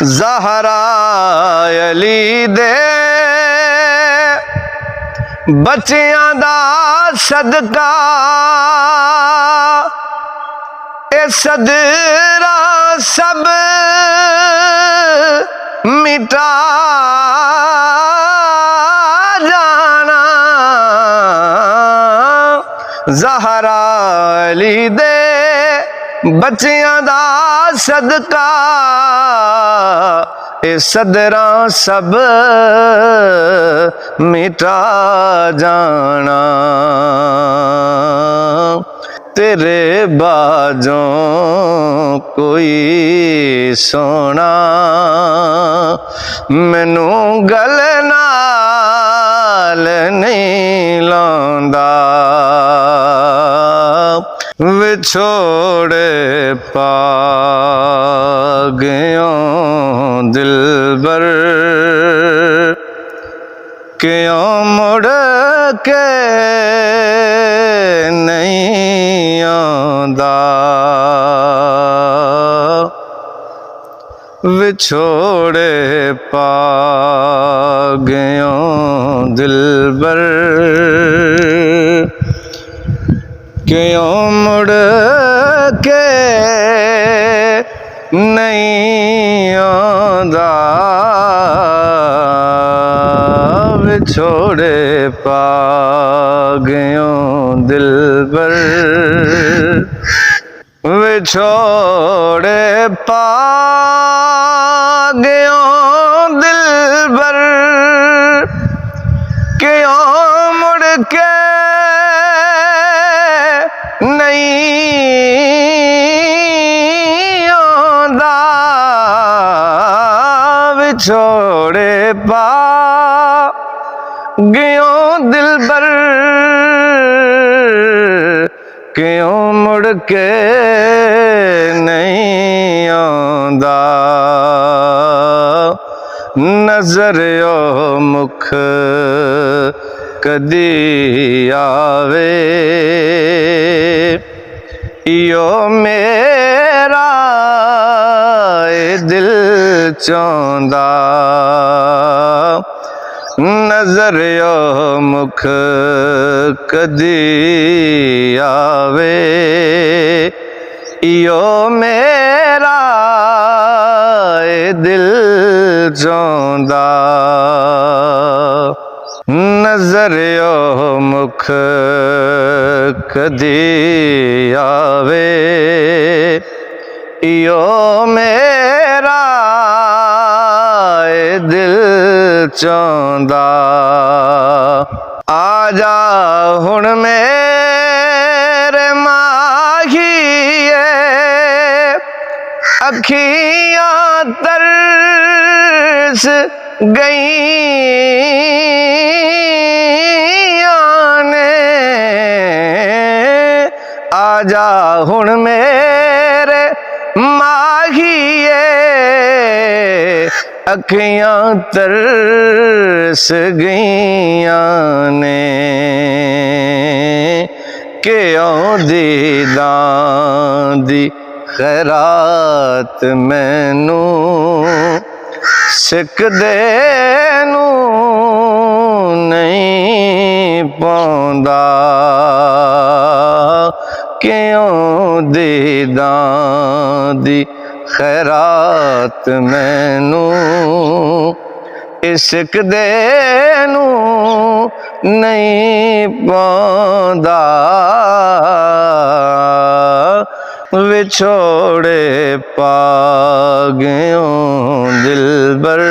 ज़हरा अली दे बच्चियां दा सदका ए सदरा सब मिटा जाना। ज़हरा अली दे बच्चियां दा सदका ए सदरा सब मिटा जाना। तेरे बाजों कोई सोना मैनू गल नाल नहीं लांदा। विछोड़े पा गयों दिलबर क्यों मुड़ के नहीं आंदा। विछोड़े पा गयों दिलबर क्यों मुड़ के नहीं आंदा। विछोड़े पा गयों दिलबर विछोड़े पा गयों दिलबर क्यों मुड़ के नहीं आंदा। विछोड़े पा गयों दिलबर क्यों मुड़ के नहीं आंदा। नजर ओ मुख कदी आवे यो मेरा दिल चांदा। नजर ओ मुख कदी आवे यो मेरा दिल चांदा। नजर ओ मुख कदी आवे यो मेरा दिल चांदा। आजा हुण मेरे माहिए अखियां तरस गईयां ने। आजा हुण मेरे माहिए अखियां तरस गईयां ने। क्यों दीदां दी खैरात मैनू सिकदे नू नहीं पाउंदा। क्यों दीदां दी खैरात मैनू इश्क दे नू नहीं पाउंदा। विछोड़े पा गयों दिलबर